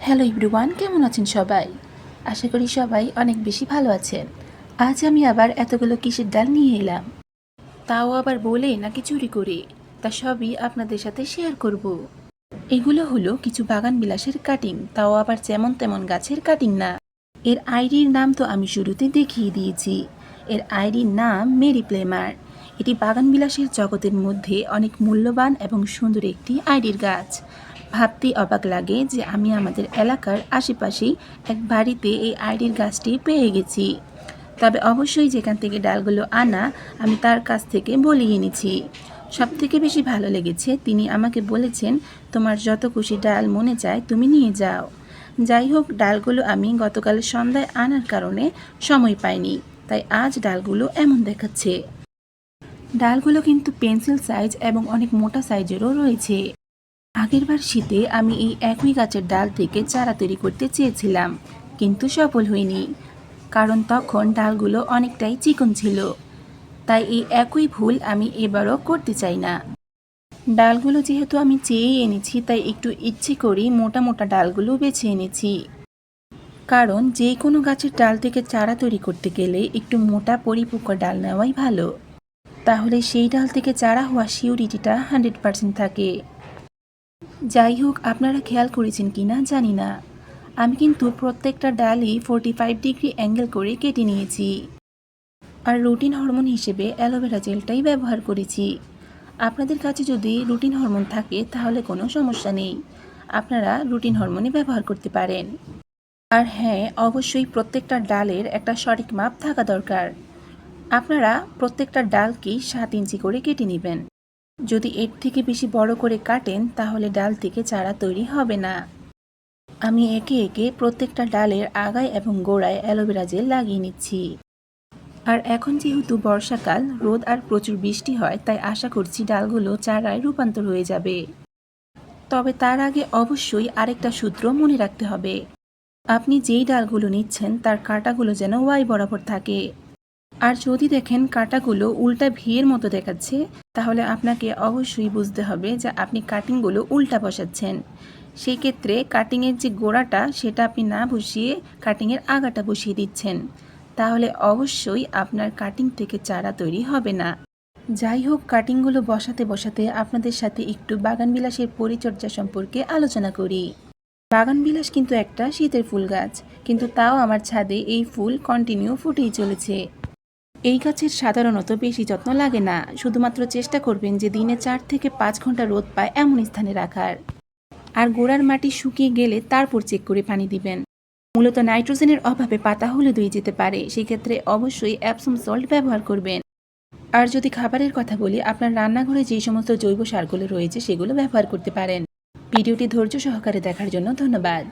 Hello everyone, কেমন আছেন সবাই? আশা করি সবাই অনেক বেশি ভালো আছেন। আজ আমি আবার এতগুলো কিসের ডাল নিয়ে এলাম, তাও আবার বলে নাকি চুরি করে। তা সবই আপনাদের সাথে শেয়ার করব। এগুলো হলো কিছু বাগান বিলাসের কাটিং, তাও আবার যেমন তেমন গাছের কাটিং না। এর আইডির নাম তো আমি শুরুতে দেখিয়ে দিয়েছি। এর আইডির নাম মেরি প্লেমার। এটি বাগান বিলাসের জগতের মধ্যে অনেক মূল্যবান এবং সুন্দর একটি আইডির গাছ। ভাবতেই অবাক লাগে যে আমি আমাদের এলাকার আশেপাশেই এক বাড়িতে এই আইডির গাছটি পেয়ে গেছি। তবে অবশ্যই যেখান থেকে ডালগুলো আনা আমি তার কাছ থেকে বলিয়ে এনেছি। সবথেকে বেশি ভালো লেগেছে, তিনি আমাকে বলেছেন, তোমার যত খুশি ডাল মনে চায় তুমি নিয়ে যাও। যাই হোক, ডালগুলো আমি গতকাল সন্ধ্যায় আনার কারণে সময় পাইনি, তাই আজ ডালগুলো এমন দেখাচ্ছে। ডালগুলো কিন্তু পেন্সিল সাইজ এবং অনেক মোটা সাইজেরও রয়েছে। আগেরবার শীতে আমি এই একই গাছের ডাল থেকে চারা তৈরি করতে চেয়েছিলাম, কিন্তু সফল হইনি, কারণ তখন ডালগুলো অনেকটাই চিকন ছিল। তাই এই একই ভুল আমি এবারও করতে চাই না। ডালগুলো যেহেতু আমি চেয়েই এনেছি, তাই একটু ইচ্ছে করেই মোটা মোটা ডালগুলো বেছে এনেছি। কারণ যে কোনো গাছের ডাল থেকে চারা তৈরি করতে গেলে একটু মোটা পরিপক্ক ডাল নেওয়াই ভালো, তাহলে সেই ডাল থেকে চারা হওয়া সিউরিটিটা 100% থাকে। যাই হোক, আপনারা খেয়াল করেছেন কিনা জানি না, আমি কিন্তু প্রত্যেকটা ডালই 45 ডিগ্রি অ্যাঙ্গেল করে কেটে নিয়েছি। আর রুটিন হরমোন হিসেবে অ্যালোভেরা জেলটাই ব্যবহার করেছি। আপনাদের কাছে যদি রুটিন হরমোন থাকে তাহলে কোনো সমস্যা নেই, আপনারা রুটিন হরমোনই ব্যবহার করতে পারেন। আর হ্যাঁ, অবশ্যই প্রত্যেকটা ডালের একটা সঠিক মাপ থাকা দরকার। আপনারা প্রত্যেকটা ডালকেই 7 ইঞ্চি করে কেটে নেবেন। যদি এর থেকে বেশি বড় করে কাটেন তাহলে ডাল থেকে চারা তৈরি হবে না। আমি একে একে প্রত্যেকটা ডালের আগায় এবং গোড়ায় অ্যালোভেরা জেল লাগিয়ে নিচ্ছি। আর এখন যেহেতু বর্ষাকাল, রোদ আর প্রচুর বৃষ্টি হয়, তাই আশা করছি ডালগুলো চারায় রূপান্তর হয়ে যাবে। তবে তার আগে অবশ্যই আরেকটা সূত্র মনে রাখতে হবে, আপনি যেই ডালগুলো নিচ্ছেন তার কাঁটাগুলো যেন ওয়াই বরাবর থাকে। আর যদি দেখেন কাঁটাগুলো উল্টা ভিয়ের মতো দেখাচ্ছে, তাহলে আপনাকে অবশ্যই বুঝতে হবে যে আপনি কাটিংগুলো উল্টা বসাচ্ছেন। সেই ক্ষেত্রে কাটিংয়ের যে গোড়াটা সেটা আপনি না বসিয়ে কাটিংয়ের আগাটা বসিয়ে দিচ্ছেন, তাহলে অবশ্যই আপনার কাটিং থেকে চারা তৈরি হবে না। যাই হোক, কাটিংগুলো বসাতে বসাতে আপনাদের সাথে একটু বাগানবিলাসের পরিচর্যা সম্পর্কে আলোচনা করি। বাগানবিলাস কিন্তু একটা শীতের ফুল গাছ, কিন্তু তাও আমার ছাদে এই ফুল কন্টিনিউ ফুটেই চলেছে। এই গাছের সাধারণত বেশি যত্ন লাগে না, শুধুমাত্র চেষ্টা করবেন যে দিনে 4 থেকে 5 ঘন্টা রোদ পায় এমন স্থানে রাখার। আর গোড়ার মাটি শুকিয়ে গেলে তারপর চেক করে পানি দিবেন। মূলত নাইট্রোজেনের অভাবে পাতা হলুদ হয়ে যেতে পারে, সেক্ষেত্রে অবশ্যই অ্যাপসম সল্ট ব্যবহার করবেন। আর যদি খাবারের কথা বলি, আপনার রান্নাঘরে যে সমস্ত জৈব সারগুলো রয়েছে সেগুলো ব্যবহার করতে পারেন। ভিডিওটি ধৈর্য সহকারে দেখার জন্য ধন্যবাদ।